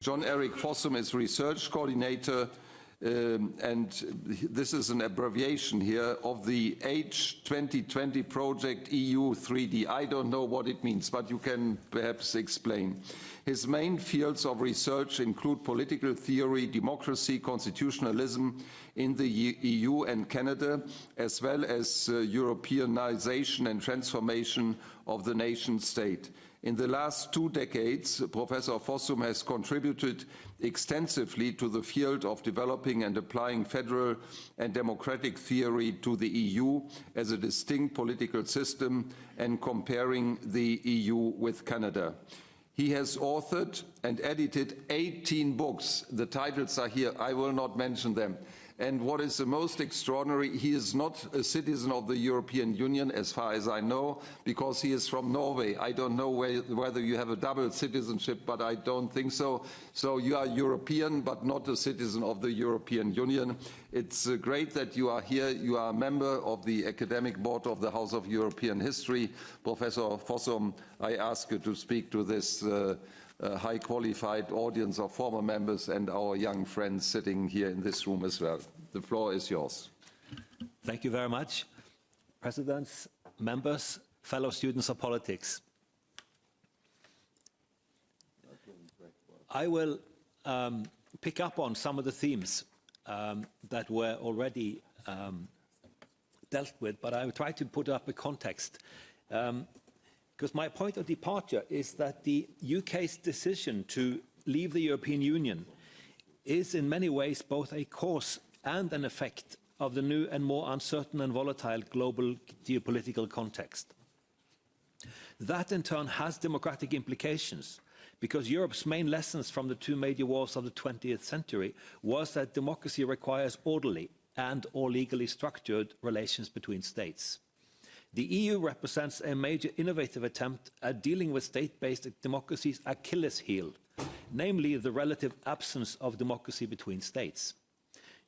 John Eric Fossum is research coordinator, and this is an abbreviation here of the H2020 project EU 3D. I don't know what it means, but you can perhaps explain. His main fields of research include political theory, democracy, constitutionalism in the EU and Canada, as well as Europeanization and transformation of the nation state. In the last 2 decades, Professor Fossum has contributed extensively to the field of developing and applying federal and democratic theory to the EU as a distinct political system and comparing the EU with Canada. He has authored and edited 18 books. The titles are here. I will not mention them. And what is the most extraordinary, he is not a citizen of the European Union, as far as I know, because he is from Norway. I don't know whether you have a double citizenship, but I don't think so. So you are European, but not a citizen of the European Union. It's great that you are here. You are a member of the Academic Board of the House of European History. Professor Fossum, I ask you to speak to this high qualified audience of former members and our young friends sitting here in this room as well. The floor is yours. Thank you very much. Presidents, members, fellow students of politics. I will pick up on some of the themes that were already dealt with, but I will try to put up a context. Because my point of departure is that the UK's decision to leave the European Union is in many ways both a cause and an effect of the new and more uncertain and volatile global geopolitical context. That in turn has democratic implications, because Europe's main lessons from the 2 major wars of the 20th century was that democracy requires orderly and or legally structured relations between states. The EU represents a major innovative attempt at dealing with state-based democracy's Achilles heel, namely the relative absence of democracy between states.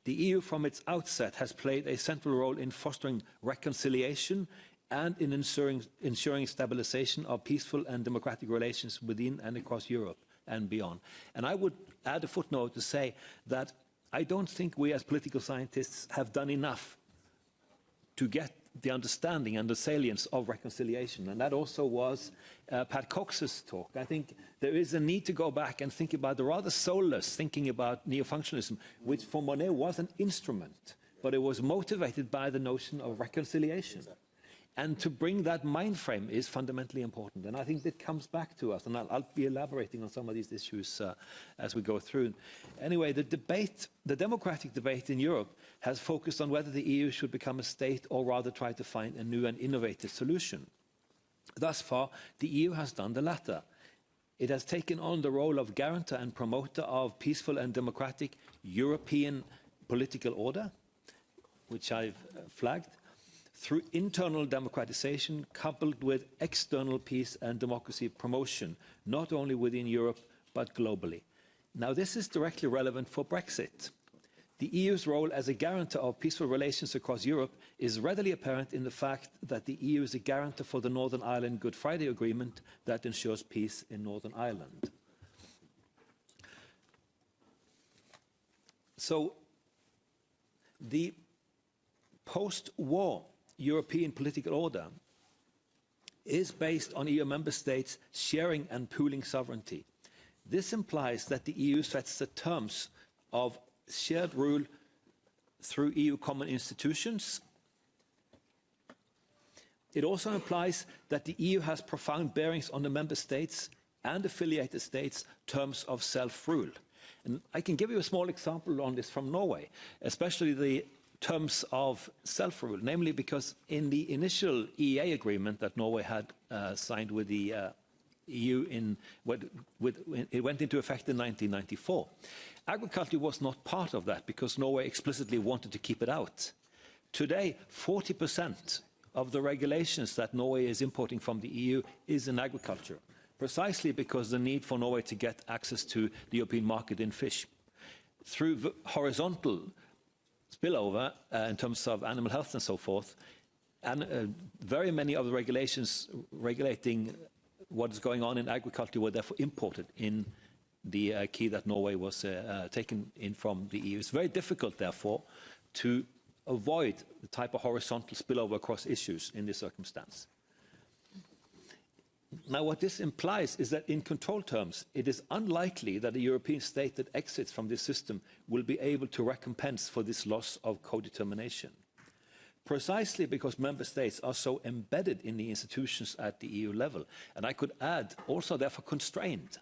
The EU from its outset has played a central role in fostering reconciliation and in ensuring stabilization of peaceful and democratic relations within and across Europe and beyond. And I would add a footnote to say that I don't think we as political scientists have done enough to get the understanding and the salience of reconciliation. And that also was Pat Cox's talk. I think there is a need to go back and think about the rather soulless thinking about neo-functionalism, which for Monet was an instrument, but it was motivated by the notion of reconciliation. And to bring that mind frame is fundamentally important. And I think that comes back to us. And I'll be elaborating on some of these issues as we go through. Anyway, the democratic debate in Europe has focused on whether the EU should become a state or rather try to find a new and innovative solution. Thus far, the EU has done the latter. It has taken on the role of guarantor and promoter of peaceful and democratic European political order, which I've flagged, through internal democratization coupled with external peace and democracy promotion, not only within Europe, but globally. Now, this is directly relevant for Brexit. The EU's role as a guarantor of peaceful relations across Europe is readily apparent in the fact that the EU is a guarantor for the Northern Ireland Good Friday Agreement that ensures peace in Northern Ireland. So, the post-war European political order is based on EU member states sharing and pooling sovereignty. This implies that the EU sets the terms of shared rule through EU common institutions. It also implies that the EU has profound bearings on the member states and affiliated states' terms of self-rule. And I can give you a small example on this from Norway, especially the terms of self-rule, namely because in the initial EEA agreement that Norway had signed with the EU, it went into effect in 1994. Agriculture was not part of that because Norway explicitly wanted to keep it out. Today, 40% of the regulations that Norway is importing from the EU is in agriculture, precisely because the need for Norway to get access to the European market in fish. Through horizontal spillover in terms of animal health and so forth, and very many of the regulations regulating what is going on in agriculture were therefore imported in the key that Norway was taken in from the EU. It's very difficult, therefore, to avoid the type of horizontal spillover across issues in this circumstance. Now, what this implies is that in control terms, it is unlikely that a European state that exits from this system will be able to recompense for this loss of co-determination. Precisely because member states are so embedded in the institutions at the EU level, and I could add also therefore constrained.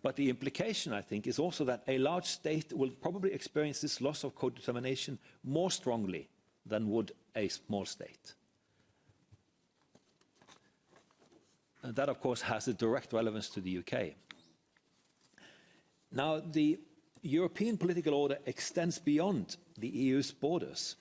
But the implication, I think, is also that a large state will probably experience this loss of co-determination more strongly than would a small state. And that, of course, has a direct relevance to the UK. Now, the European political order extends beyond the EU's borders,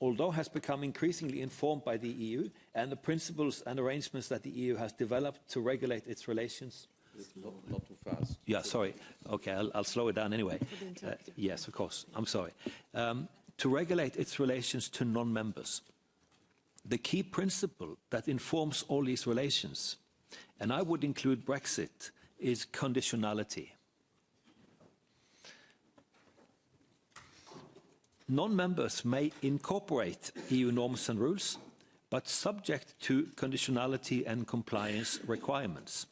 although has become increasingly informed by the EU and the principles and arrangements that the EU has developed to regulate its relations. Not too fast. Yeah, sorry. Okay, I'll slow it down anyway. Yes, of course. I'm sorry. To regulate its relations to non-members. The key principle that informs all these relations, and I would include Brexit, is conditionality. Non-members may incorporate EU norms and rules, but subject to conditionality and compliance requirements.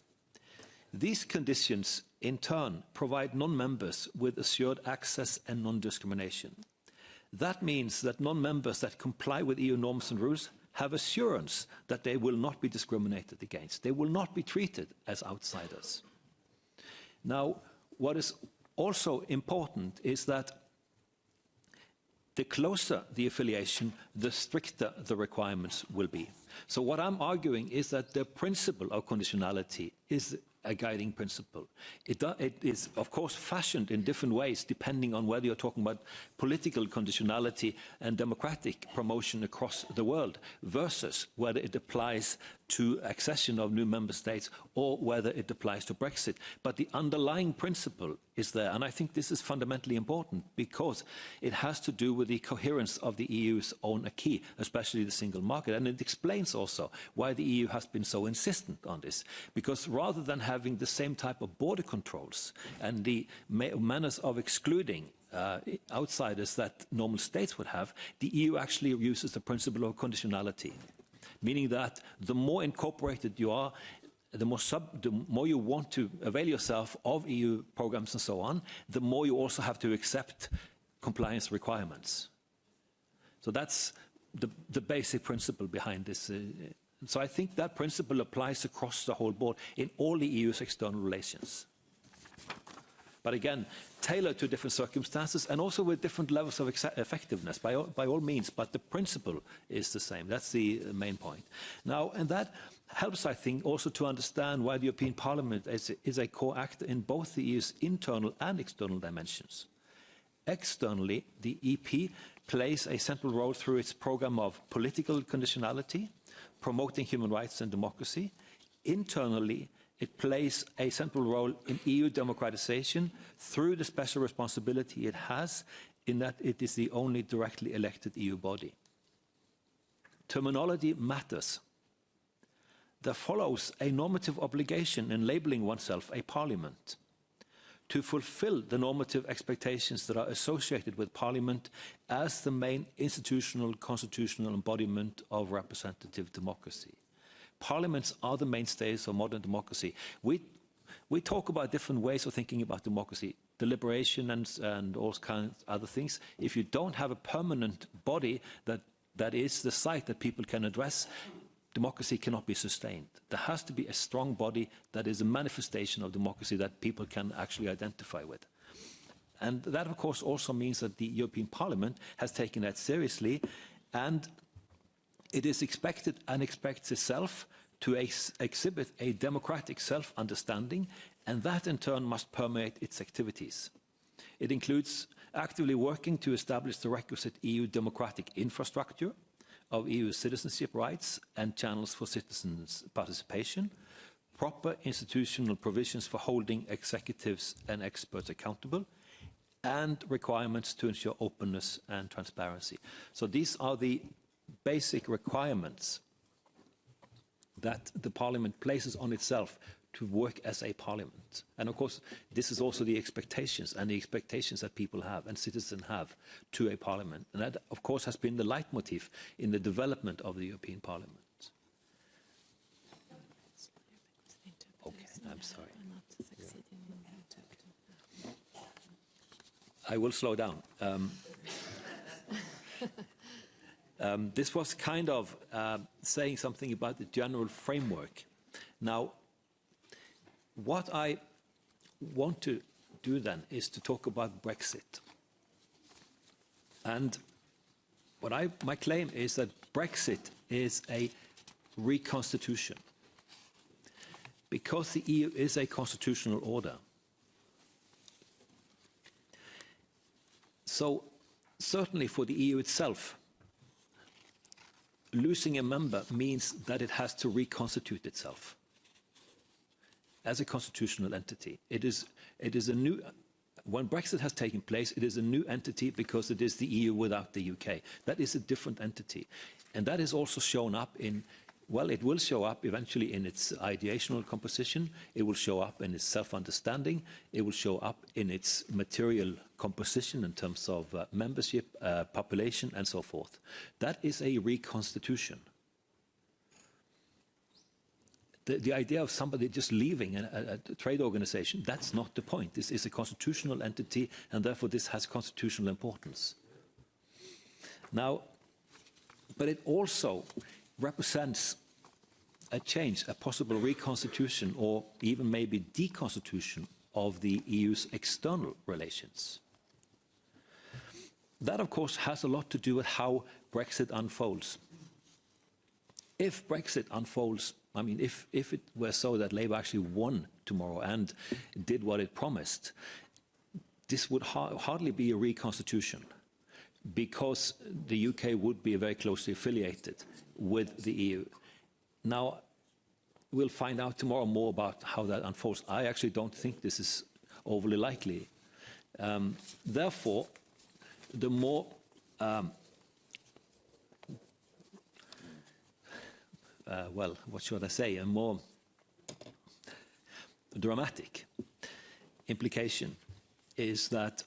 These conditions, in turn, provide non-members with assured access and non-discrimination. That means that non-members that comply with EU norms and rules have assurance that they will not be discriminated against. They will not be treated as outsiders. Now, what is also important is that the closer the affiliation, the stricter the requirements will be. So what I'm arguing is that the principle of conditionality is a guiding principle. It is, of course, fashioned in different ways depending on whether you're talking about political conditionality and democratic promotion across the world versus whether it applies to accession of new member states or whether it applies to Brexit. But the underlying principle is there, and I think this is fundamentally important because it has to do with the coherence of the EU's own acquis, especially the single market. And it explains also why the EU has been so insistent on this, because rather than having the same type of border controls and the manners of excluding outsiders that normal states would have, the EU actually uses the principle of conditionality, meaning that the more incorporated you are, the more you want to avail yourself of EU programs and so on, the more you also have to accept compliance requirements. So that's the basic principle behind this. So I think that principle applies across the whole board in all the EU's external relations. But again, tailored to different circumstances and also with different levels of effectiveness, by all means, but the principle is the same. That's the main point. Now, and that helps, I think, also to understand why the European Parliament is a core actor in both the EU's internal and external dimensions. Externally, the EP plays a central role through its programme of political conditionality, promoting human rights and democracy. Internally, it plays a central role in EU democratization through the special responsibility it has in that it is the only directly elected EU body. Terminology matters. There follows a normative obligation in labelling oneself a parliament to fulfill the normative expectations that are associated with parliament as the main institutional, constitutional embodiment of representative democracy. Parliaments are the mainstays of modern democracy. We talk about different ways of thinking about democracy, deliberation and all kinds of other things. If you don't have a permanent body that is the site that people can address, democracy cannot be sustained. There has to be a strong body that is a manifestation of democracy that people can actually identify with. And that, of course, also means that the European Parliament has taken that seriously, and it is expected and expects itself to exhibit a democratic self-understanding, and that in turn must permeate its activities. It includes actively working to establish the requisite EU democratic infrastructure of EU citizenship rights and channels for citizens' participation, proper institutional provisions for holding executives and experts accountable, and requirements to ensure openness and transparency. So these are the basic requirements that the Parliament places on itself to work as a parliament. And of course, this is also the expectations that people have and citizens have to a parliament. And that, of course, has been the leitmotif in the development of the European Parliament. Okay, I'm sorry. I will slow down. This was kind of saying something about the general framework. Now, what I want to do then is to talk about Brexit. And my claim is that Brexit is a reconstitution. Because the EU is a constitutional order. So, certainly for the EU itself, losing a member means that it has to reconstitute itself as a constitutional entity. It is a new, when Brexit has taken place, it is a new entity because it is the EU without the UK. That is a different entity. And that is also shown up in, well, it will show up eventually in its ideational composition, it will show up in its self-understanding, it will show up in its material composition in terms of membership, population, and so forth. That is a reconstitution. The idea of somebody just leaving a trade organization, that's not the point. This is a constitutional entity, and therefore this has constitutional importance. Now, but it also represents a change, a possible reconstitution, or even maybe deconstitution of the EU's external relations. That, of course, has a lot to do with how Brexit unfolds. If Brexit unfolds, I mean, if it were so that Labour actually won tomorrow and did what it promised, this would hardly be a reconstitution, because the UK would be very closely affiliated with the EU. Now, we'll find out tomorrow more about how that unfolds. I actually don't think this is overly likely. Therefore, the more well, what should I say, a more dramatic implication is that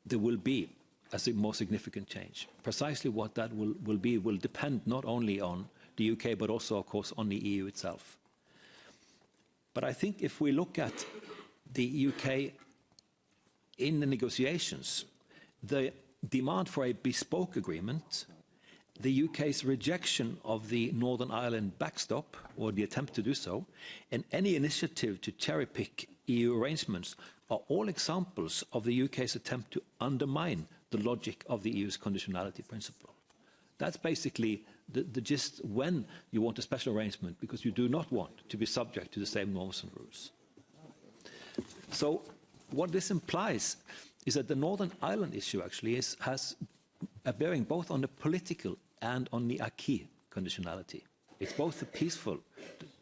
there will be a more significant change. Precisely what that will be will depend not only on the UK, but also, of course, on the EU itself. But I think if we look at the UK in the negotiations, the demand for a bespoke agreement, the UK's rejection of the Northern Ireland backstop, or the attempt to do so, and any initiative to cherry-pick EU arrangements are all examples of the UK's attempt to undermine the logic of the EU's conditionality principle. That's basically the gist when you want a special arrangement, because you do not want to be subject to the same norms and rules. So what this implies is that the Northern Ireland issue actually has a bearing both on the political and on the acquis conditionality. It's both the peaceful,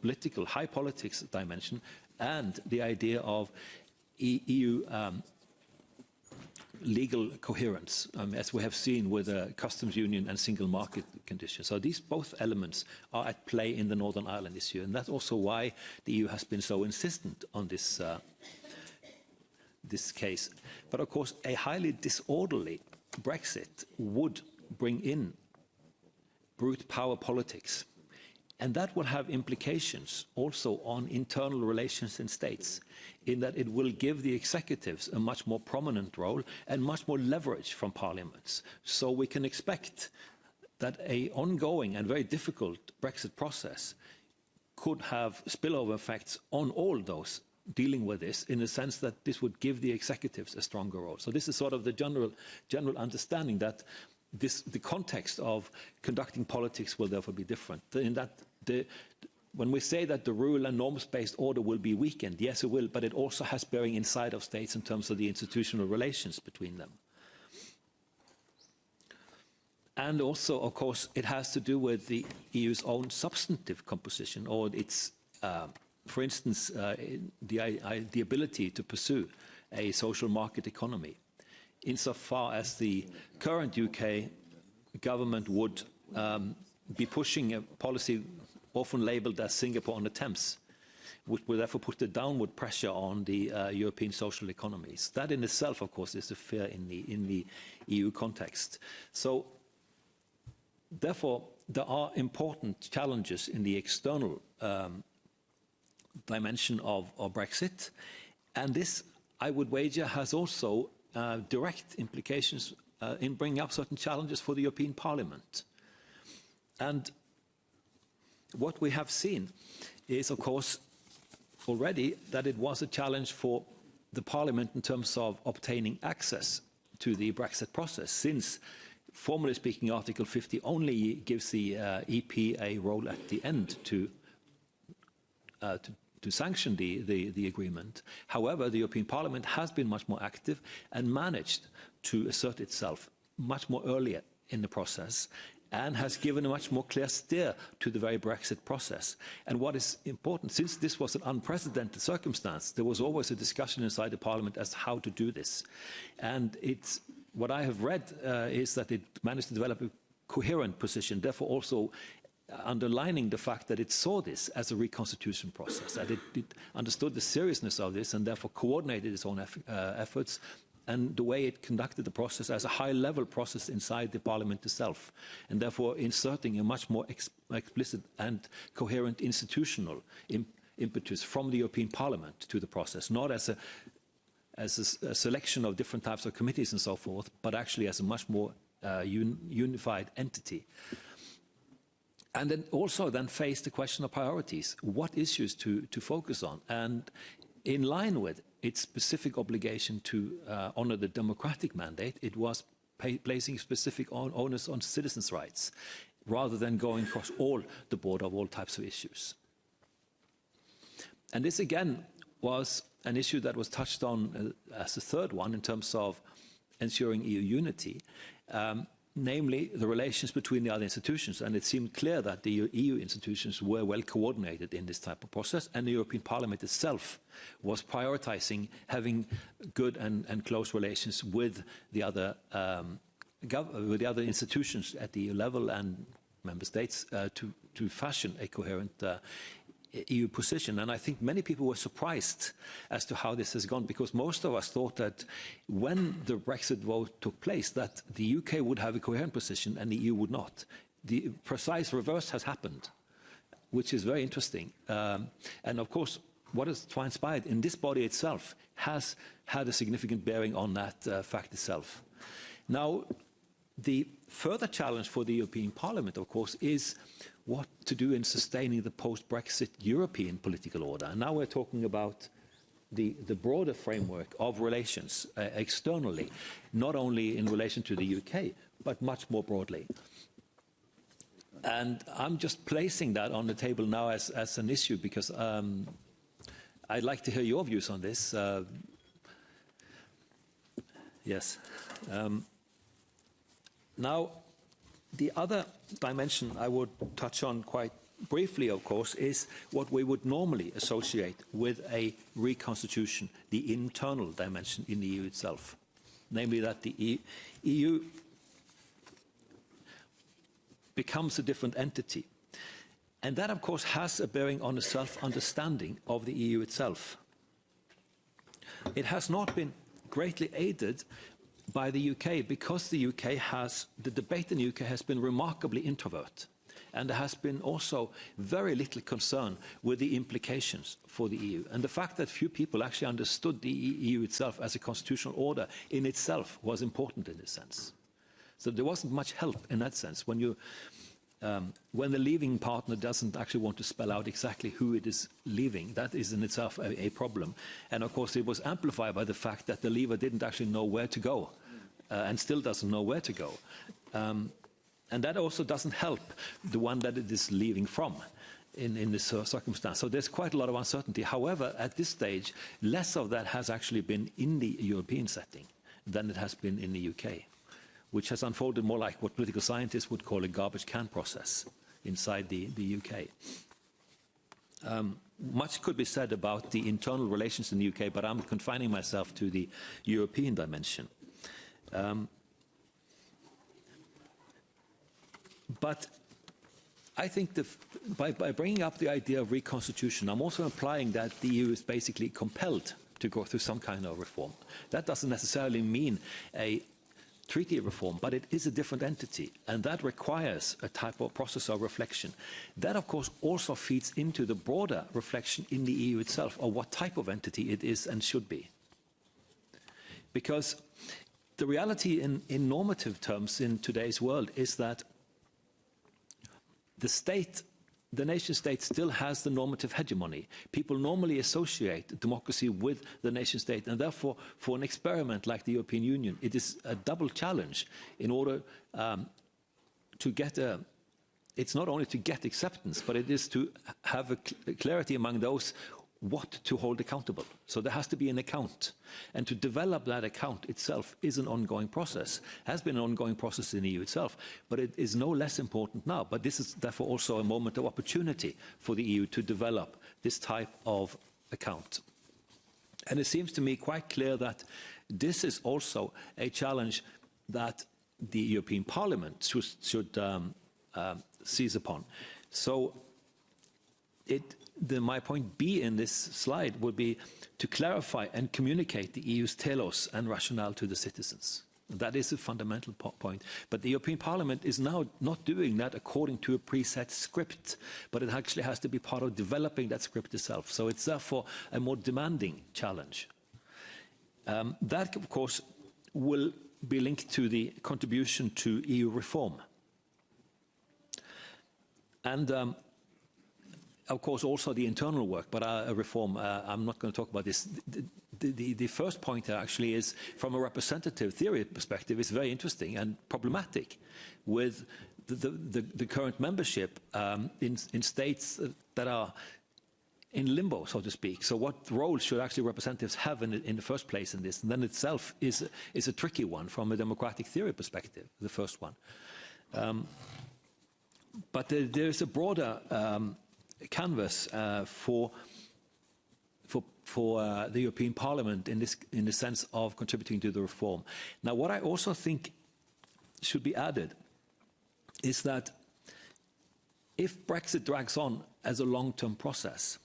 political, high politics dimension and the idea of EU legal coherence, as we have seen with the customs union and single market conditions. So these both elements are at play in the Northern Ireland issue, and that's also why the EU has been so insistent on this case. But of course, a highly disorderly Brexit would bring in brute power politics, and that will have implications also on internal relations in states, in that it will give the executives a much more prominent role and much more leverage from parliaments. So we can expect that an ongoing and very difficult Brexit process could have spillover effects on all those dealing with this, in the sense that this would give the executives a stronger role. So this is sort of the general understanding that the context of conducting politics will therefore be different. In that when we say that the rule and norms-based order will be weakened, yes, it will, but it also has bearing inside of states in terms of the institutional relations between them. And also, of course, it has to do with the EU's own substantive composition, or its, for instance, the ability to pursue a social market economy, insofar as the current UK government would be pushing a policy often labelled as Singapore on the Thames, which will therefore put the downward pressure on the European social economies. That in itself, of course, is a fear in the EU context. So, therefore, there are important challenges in the external dimension of Brexit, and this, I would wager, has also direct implications in bringing up certain challenges for the European Parliament. And what we have seen is, of course, already that it was a challenge for the Parliament in terms of obtaining access to the Brexit process, since, formally speaking, Article 50 only gives the EP a role at the end to sanction the agreement. However, the European Parliament has been much more active and managed to assert itself much more earlier in the process, and has given a much more clear steer to the very Brexit process. And what is important, since this was an unprecedented circumstance, there was always a discussion inside the Parliament as to how to do this. And what I have read is that it managed to develop a coherent position, therefore also underlining the fact that it saw this as a reconstitution process, that it understood the seriousness of this and therefore coordinated its own efforts, and the way it conducted the process as a high-level process inside the Parliament itself, and therefore inserting a much more explicit and coherent institutional impetus from the European Parliament to the process, not as a selection of different types of committees and so forth, but actually as a much more unified entity. And then also face the question of priorities, what issues to focus on, and in line with its specific obligation to honour the democratic mandate, it was placing specific onus on citizens' rights, rather than going across all the board of all types of issues. And this, again, was an issue that was touched on as a third one in terms of ensuring EU unity, namely the relations between the other institutions. And it seemed clear that the EU institutions were well coordinated in this type of process, and the European Parliament itself was prioritising having good and close relations with the other institutions at the EU level and member states to fashion a coherent EU position. And I think many people were surprised as to how this has gone, because most of us thought that when the Brexit vote took place, that the UK would have a coherent position and the EU would not. The precise reverse has happened, which is very interesting. And of course, what has transpired in this body itself has had a significant bearing on that fact itself. Now, the further challenge for the European Parliament, of course, is what to do in sustaining the post-Brexit European political order. And now we're talking about the broader framework of relations externally, not only in relation to the UK, but much more broadly. And I'm just placing that on the table now as an issue, because I'd like to hear your views on this. Yes. Now, the other dimension I would touch on quite briefly, of course, is what we would normally associate with a reconstitution, the internal dimension in the EU itself. Namely that the EU becomes a different entity. And that, of course, has a bearing on the self-understanding of the EU itself. It has not been greatly aided by the UK, because the debate in the UK has been remarkably introvert. And there has been also very little concern with the implications for the EU. And the fact that few people actually understood the EU itself as a constitutional order in itself was important in this sense. So there wasn't much help in that sense. When the leaving partner doesn't actually want to spell out exactly who it is leaving, that is in itself a problem. And of course, it was amplified by the fact that the leaver didn't actually know where to go, and still doesn't know where to go. And that also doesn't help the one that it is leaving from in this circumstance. So there's quite a lot of uncertainty. However, at this stage, less of that has actually been in the European setting than it has been in the UK, which has unfolded more like what political scientists would call a garbage can process inside the UK. Much could be said about the internal relations in the UK, but I'm confining myself to the European dimension. But I think by bringing up the idea of reconstitution, I'm also implying that the EU is basically compelled to go through some kind of reform. That doesn't necessarily mean a treaty reform, but it is a different entity, and that requires a type of process of reflection. That, of course, also feeds into the broader reflection in the EU itself of what type of entity it is and should be. Because the reality in normative terms in today's world is that the nation state still has the normative hegemony. People normally associate democracy with the nation state, and therefore, for an experiment like the European Union, it is a double challenge in order to get it's not only to get acceptance, but it is to have a clarity among those what to hold accountable. So there has to be an account. And to develop that account itself is an ongoing process, has been an ongoing process in the EU itself, but it is no less important now. But this is therefore also a moment of opportunity for the EU to develop this type of account. And it seems to me quite clear that this is also a challenge that the European Parliament should seize upon. So my point B in this slide would be to clarify and communicate the EU's telos and rationale to the citizens. That is a fundamental point. But the European Parliament is now not doing that according to a preset script, but it actually has to be part of developing that script itself. So it's therefore a more demanding challenge. That, of course, will be linked to the contribution to EU reform. And of course, also the internal work, but reform, I'm not going to talk about this. The first point actually is, from a representative theory perspective, is very interesting and problematic with the current membership in states that are in limbo, so to speak. So what role should actually representatives have in the first place in this? And then itself is a tricky one from a democratic theory perspective, the first one. But there is a broader canvas for the European Parliament in the sense of contributing to the reform. Now, what I also think should be added is that if Brexit drags on as a long-term process,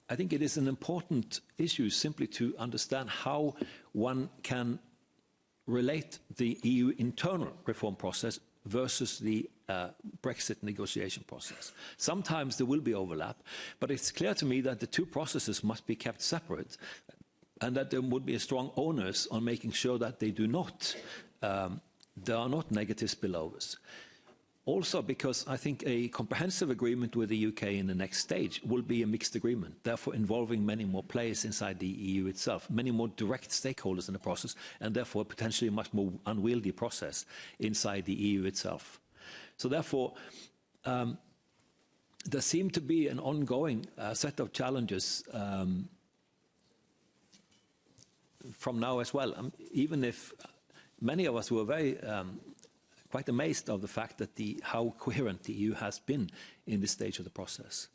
I think it is an important issue simply to understand how one can relate the EU internal reform process versus the Brexit negotiation process. Sometimes there will be overlap, but it's clear to me that the two processes must be kept separate, and that there would be a strong onus on making sure that they do not, there are not negative spillovers. Also, because I think a comprehensive agreement with the UK in the next stage will be a mixed agreement, therefore involving many more players inside the EU itself, many more direct stakeholders in the process, and therefore potentially a much more unwieldy process inside the EU itself. So therefore, there seem to be an ongoing set of challenges from now as well, even if many of us were very quite amazed of the fact that how coherent the EU has been in this stage of the process.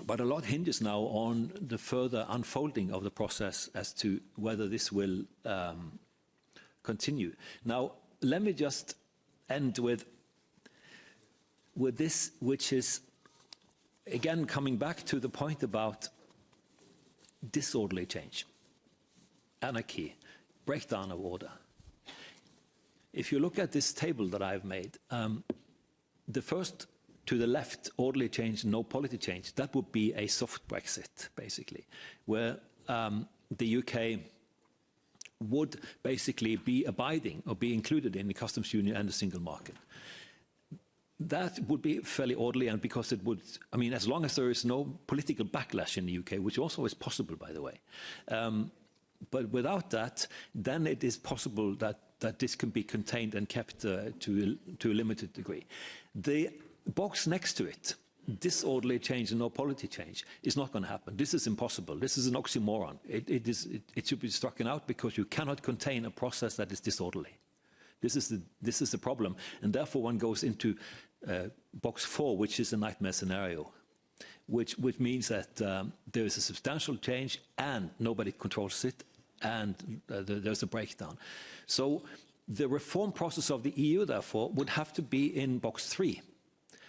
But a lot hinges now on the further unfolding of the process as to whether this will continue. Now, let me just end with this, which is, again, coming back to the point about disorderly change, anarchy, breakdown of order. If you look at this table that I've made, the first to the left, orderly change, no polity change, that would be a soft Brexit, basically, where the UK would basically be abiding or be included in the customs union and the single market. That would be fairly orderly, and because it would, I mean, as long as there is no political backlash in the UK, which also is possible, by the way. But without that, then it is possible that this can be contained and kept to a limited degree. The box next to it, disorderly change and no polity change, is not going to happen. This is impossible. This is an oxymoron. It should be struck out because you cannot contain a process that is disorderly. This is the problem, and therefore one goes into box 4, which is a nightmare scenario, which means that there is a substantial change and nobody controls it, and there's a breakdown. So The reform process of the EU, therefore, would have to be in box 3,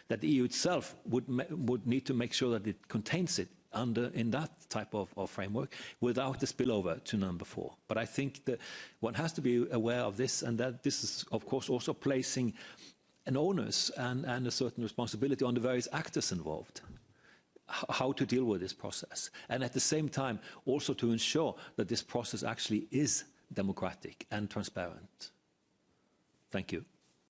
that the EU itself would need to make sure that it contains it in that type of framework without the spillover to number 4. But I think that one has to be aware of this, and that this is, of course, also placing an onus and a certain responsibility on the various actors involved, how to deal with this process. And at the same time, also to ensure that this process actually is democratic and transparent. Thank you.